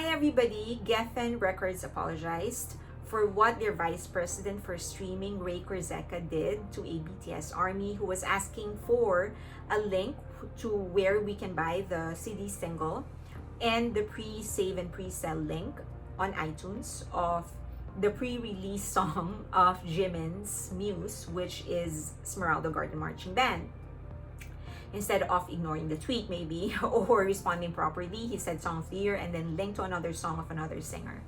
Hi everybody, Geffen Records apologized for what their vice president for streaming, Ray Korzeka, did to a BTS army who was asking for a link to where we can buy the CD single and the pre-save and pre-sell link on iTunes of the pre-release song of Jimin's Muse, which is Smeralda Garden Marching Band. Instead of ignoring the tweet maybe or responding properly, he said song of the year and then linked to another song of another singer.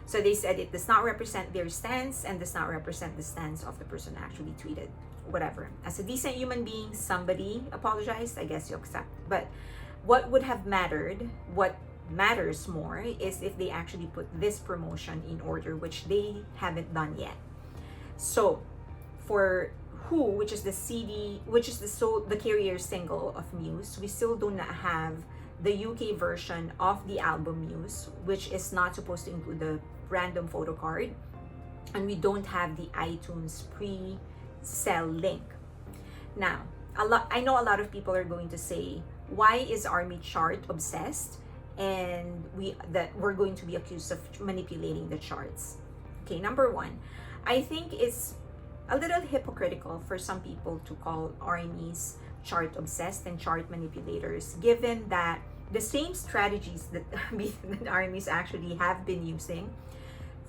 So they said it does not represent their stance and does not represent the stance of the person actually tweeted. Whatever. As a decent human being, somebody apologized, I guess you accept. But what would have mattered, what matters more, is if they actually put this promotion in order, which they haven't done yet. So for Who, which is the CD, which is the carrier single of Muse, we still do not have the UK version of the album Muse, which is not supposed to include the random photo card, and we don't have the iTunes pre-sell link. Now, I know a lot of people are going to say, why is ARMY chart obsessed, and we're going to be accused of manipulating the charts? Okay, number one, I think it's a little hypocritical for some people to call ARMYs chart obsessed and chart manipulators, given that the same strategies that ARMYs actually have been using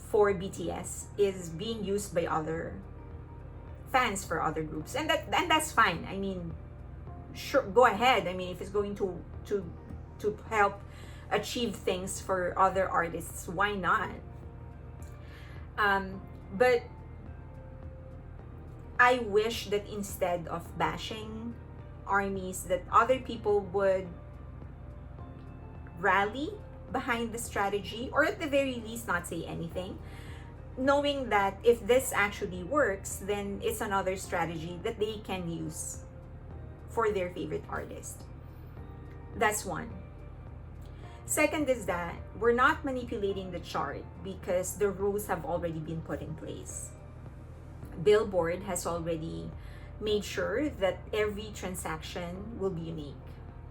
for BTS is being used by other fans for other groups, and that's fine. I mean, sure, go ahead. I mean, if it's going to help achieve things for other artists, why not? But I wish that instead of bashing ARMYs, that other people would rally behind the strategy, or at the very least not say anything, knowing that if this actually works, then it's another strategy that they can use for their favorite artist. That's one. Second is that we're not manipulating the chart because the rules have already been put in place. Billboard has already made sure that every transaction will be unique.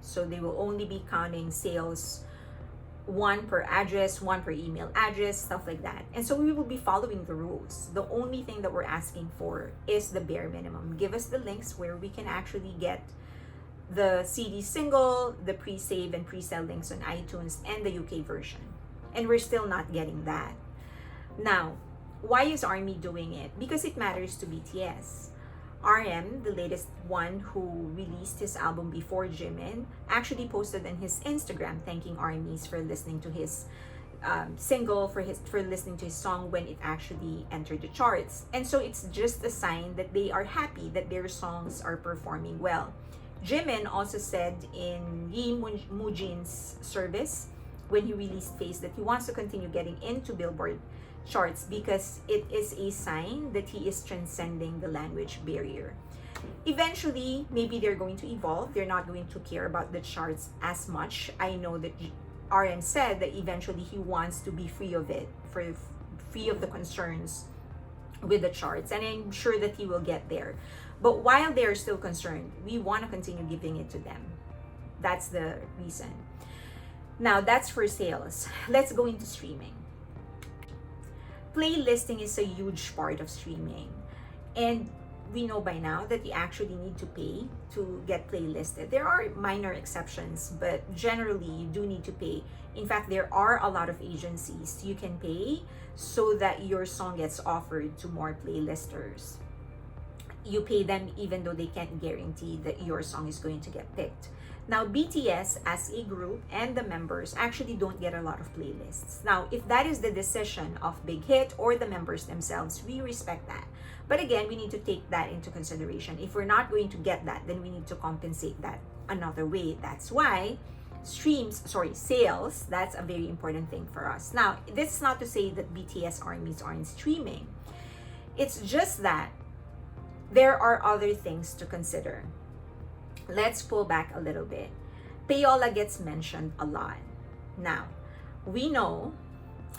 So they will only be counting sales, one per address, one per email address, stuff like that. And so we will be following the rules. The only thing that we're asking for is the bare minimum. Give us the links where we can actually get the CD single, the pre-save and pre-sell links on iTunes, and the UK version. And we're still not getting that. Now, why is ARMY doing it? Because it matters to BTS. RM, the latest one who released his album before Jimin, actually posted on his Instagram thanking ARMYs for listening to his single, for listening to his song when it actually entered the charts. And so it's just a sign that they are happy that their songs are performing well. Jimin also said in Yi Moojin's service when he released Face that he wants to continue getting into Billboard charts because it is a sign that he is transcending the language barrier. Eventually, maybe they're going to evolve. They're not going to care about the charts as much. I know that RM said that eventually he wants to be free of it, free of the concerns with the charts, and I'm sure that he will get there. But while they're still concerned, we want to continue giving it to them. That's the reason. Now, that's for sales. Let's go into streaming. Playlisting is a huge part of streaming, and we know by now that you actually need to pay to get playlisted. There are minor exceptions, but generally you do need to pay. In fact, there are a lot of agencies you can pay so that your song gets offered to more playlisters. You pay them even though they can't guarantee that your song is going to get picked. Now, BTS as a group and the members actually don't get a lot of playlists. Now, if that is the decision of Big Hit or the members themselves, we respect that. But again, we need to take that into consideration. If we're not going to get that, then we need to compensate that another way. That's why sales, that's a very important thing for us. Now, this is not to say that BTS ARMYs aren't streaming. It's just that there are other things to consider. Let's pull back a little bit. PAYOLA gets mentioned a lot. Now, we know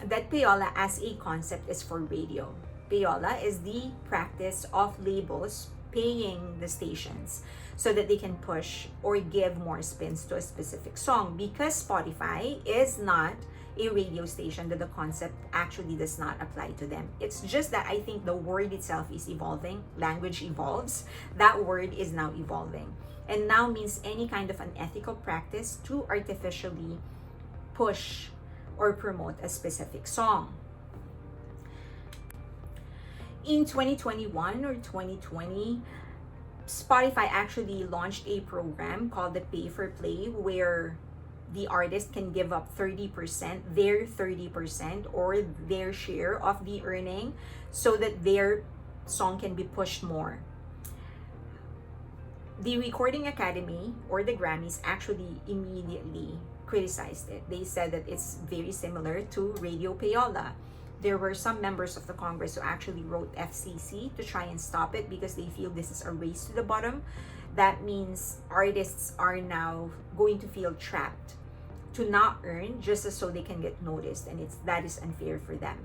that PAYOLA as a concept is for radio. PAYOLA is the practice of labels paying the stations so that they can push or give more spins to a specific song, because Spotify is not a radio station that the concept actually does not apply to them. It's just that I think the word itself is evolving. Language evolves. That word is now evolving, and now means any kind of unethical practice to artificially push or promote a specific song. In 2021 or 2020, Spotify actually launched a program called the Pay for Play, where the artist can give up 30%, their 30% or their share of the earning, so that their song can be pushed more. The Recording Academy or the Grammys actually immediately criticized it. They said that it's very similar to Radio Payola. There were some members of the Congress who actually wrote FCC to try and stop it because they feel this is a race to the bottom. That means artists are now going to feel trapped to not earn just so they can get noticed, and that is unfair for them.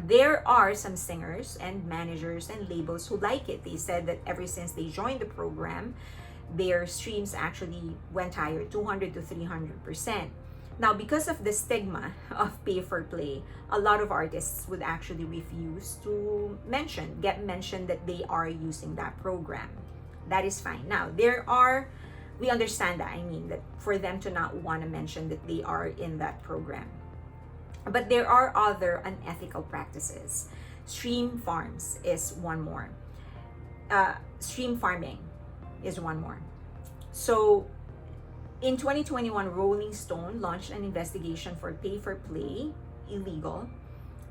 There are some singers and managers and labels who like it. They said that ever since they joined the program, their streams actually went higher, 200 to 300%. Now, because of the stigma of pay for play, a lot of artists would actually refuse to get mentioned that they are using that program. That is fine. Now, we understand that, that for them to not want to mention that they are in that program. But there are other unethical practices. Stream farms is one more. Stream farming is one more. So, in 2021, Rolling Stone launched an investigation for pay-for-play, illegal,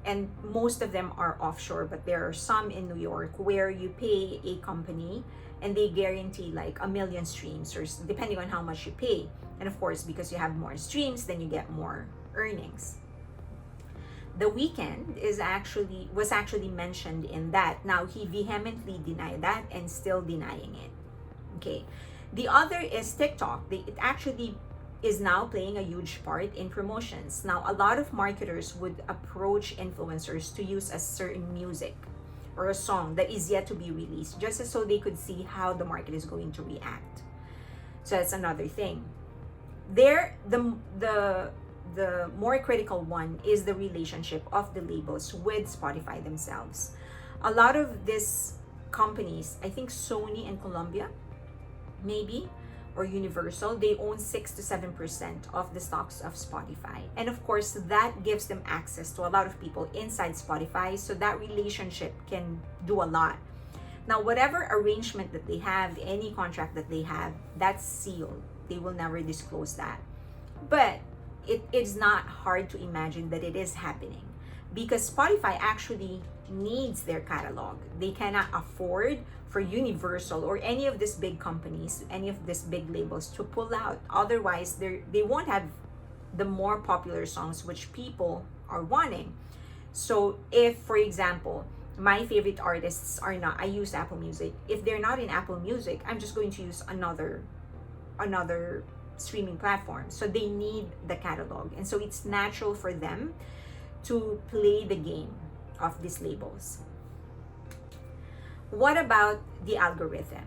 and most of them are offshore, but there are some in New York where you pay a company and they guarantee like 1 million streams, or depending on how much you pay. And of course, because you have more streams, then you get more earnings. The Weeknd was actually mentioned in that. Now, he vehemently denied that and still denying it. Okay. The other is TikTok. It actually is now playing a huge part in promotions. Now, a lot of marketers would approach influencers to use a certain music or a song that is yet to be released, just so they could see how the market is going to react. So that's another thing. The more critical one is the relationship of the labels with Spotify themselves. A lot of these companies, I think Sony and Columbia, maybe, or Universal, they own 6 to 7% of the stocks of Spotify. And of course, that gives them access to a lot of people inside Spotify, so that relationship can do a lot. Now, whatever arrangement that they have, any contract that they have, that's sealed. They will never disclose that. But it is not hard to imagine that it is happening, because Spotify actually needs their catalog. They cannot afford for Universal or any of these big companies, any of these big labels to pull out. Otherwise, they won't have the more popular songs which people are wanting. So if, for example, my favorite artists are not, I use Apple Music. If they're not in Apple Music, I'm just going to use another streaming platform. So they need the catalog. And so it's natural for them to play the game of these labels. What about the algorithm?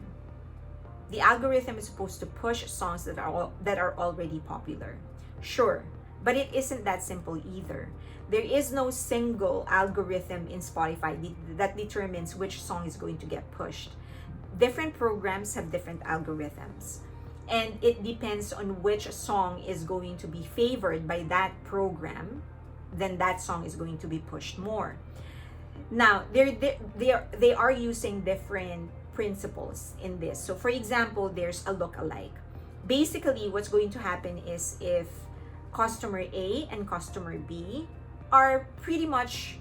The algorithm is supposed to push songs that are already popular. Sure, but it isn't that simple either. There is no single algorithm in Spotify that determines which song is going to get pushed. Different programs have different algorithms, and it depends on which song is going to be favored by that program, then that song is going to be pushed more. Now, they are using different principles in this. So, for example, there's a look-alike. Basically, what's going to happen is if customer A and customer B are pretty much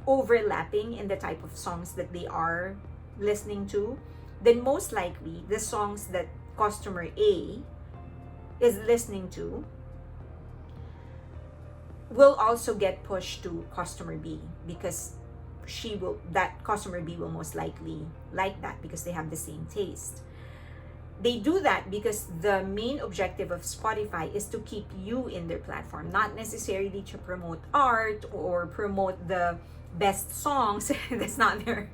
overlapping in the type of songs that they are listening to, then most likely the songs that customer A is listening to will also get pushed to customer B, because that customer B will most likely like that because they have the same taste. They do that because the main objective of Spotify is to keep you in their platform, not necessarily to promote art or promote the best songs. That's not their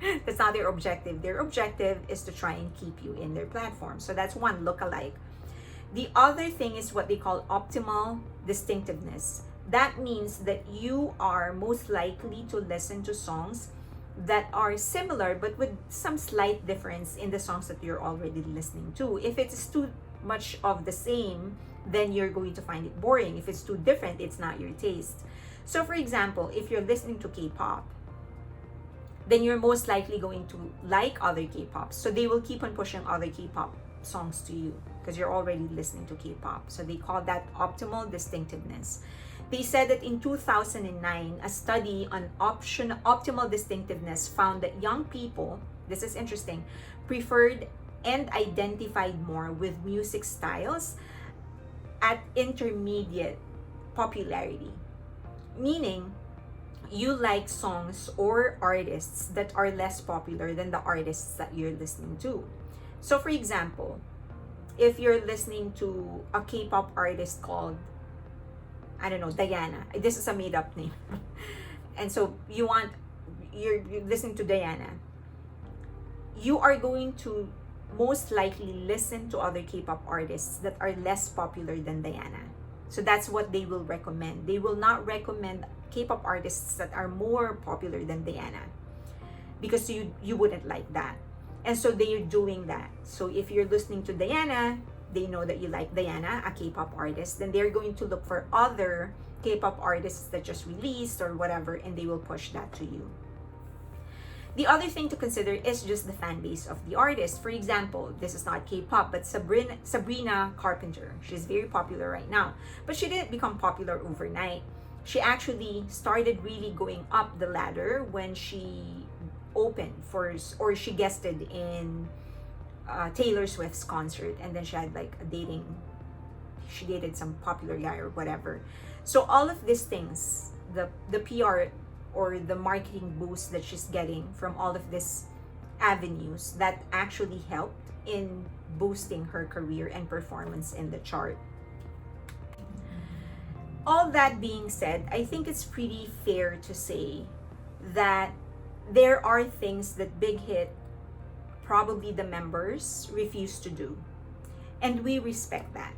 objective. Their objective is to try and keep you in their platform. So that's one, look-alike. The other thing is what they call optimal distinctiveness. that means that you are most likely to listen to songs that are similar but with some slight difference in the songs that you're already listening to. If it's too much of the same, then you're going to find it boring. If it's too different, it's not your taste. So for example, if you're listening to K-pop, then you're most likely going to like other K-pop. So they will keep on pushing other K-pop songs to you because you're already listening to K-pop. So they call that optimal distinctiveness. They said that in 2009, a study on optimal distinctiveness found that young people, this is interesting, preferred and identified more with music styles at intermediate popularity. Meaning, you like songs or artists that are less popular than the artists that you're listening to. So for example, if you're listening to a K-pop artist called, I don't know, Diana. This is a made-up name. And so you're listening to Diana. You are going to most likely listen to other K-pop artists that are less popular than Diana. So that's what they will recommend. They will not recommend K-pop artists that are more popular than Diana, because you wouldn't like that. And so they are doing that. So if you're listening to Diana, they know that you like Diana, a K-pop artist, then they're going to look for other K-pop artists that just released or whatever, and they will push that to you. The other thing to consider is just the fan base of the artist. For example, this is not K-pop, but Sabrina Carpenter. She's very popular right now, but she didn't become popular overnight. She actually started really going up the ladder when she opened for, or she guested in Taylor Swift's concert, and then she had like she dated some popular guy or whatever. So all of these things, the PR or the marketing boost that she's getting from all of these avenues, that actually helped in boosting her career and performance in the chart. All that being said, I think it's pretty fair to say that there are things that Big Hit, probably the members, refuse to do. And we respect that.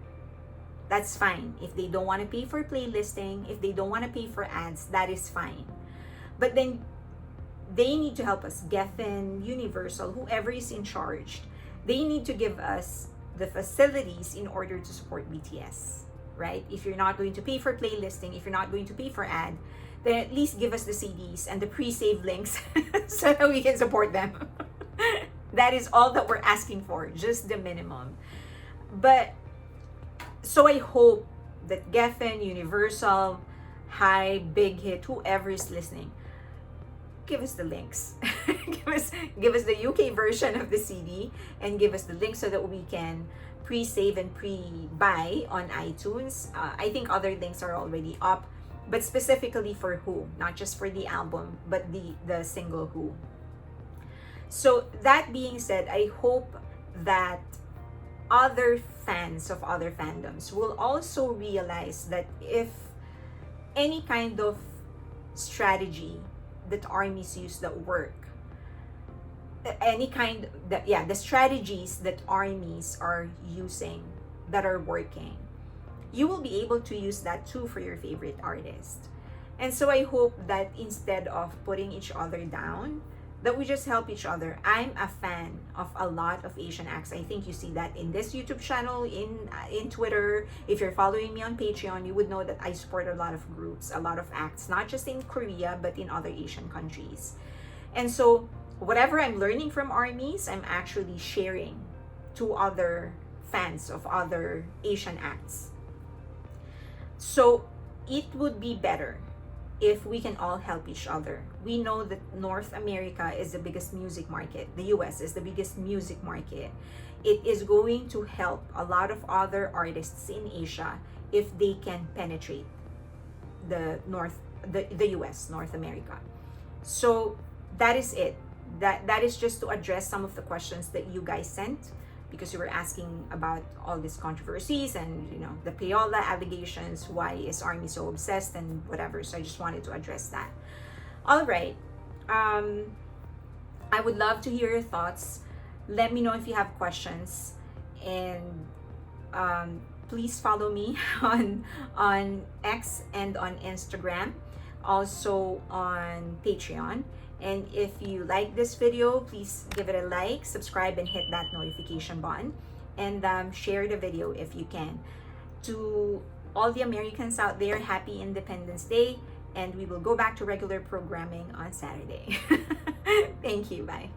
That's fine. If they don't want to pay for playlisting, if they don't want to pay for ads, that is fine. But then they need to help us. Geffen, Universal, whoever is in charge, they need to give us the facilities in order to support BTS, right? If you're not going to pay for playlisting, if you're not going to pay for ad, then at least give us the CDs and the pre-save links so that we can support them. That is all that we're asking for, just the minimum. But so I hope that Geffen, Universal, Hybe, Big Hit, whoever is listening, give us the links. give us the UK version of the CD and give us the link so that we can pre-save and pre-buy on iTunes. I think other links are already up, but specifically for Who, not just for the album, but the single Who. So that being said, I hope that other fans of other fandoms will also realize that if any kind of strategy that armies use that work, the strategies that armies are using that are working, you will be able to use that too for your favorite artist. And so I hope that instead of putting each other down, that we just help each other. I'm a fan of a lot of Asian acts. I think you see that in this YouTube channel, in Twitter. If you're following me on Patreon, you would know that I support a lot of groups, a lot of acts, not just in Korea, but in other Asian countries. And so whatever I'm learning from armies, I'm actually sharing to other fans of other Asian acts. So it would be better if we can all help each other. We know that North America is the biggest music market. The US is the biggest music market. It is going to help a lot of other artists in Asia if they can penetrate the US, North America. So that is it. That is just to address some of the questions that you guys sent, because you were asking about all these controversies and the PAYOLA allegations. Why is ARMY so obsessed and whatever? So I just wanted to address that. All right. I would love to hear your thoughts. Let me know if you have questions, and please follow me on X and on Instagram, also on Patreon. And if you like this video, please give it a like, subscribe, and hit that notification button, and share the video if you can. To all the Americans out there, happy Independence Day, and we will go back to regular programming on Saturday. Thank you. Bye.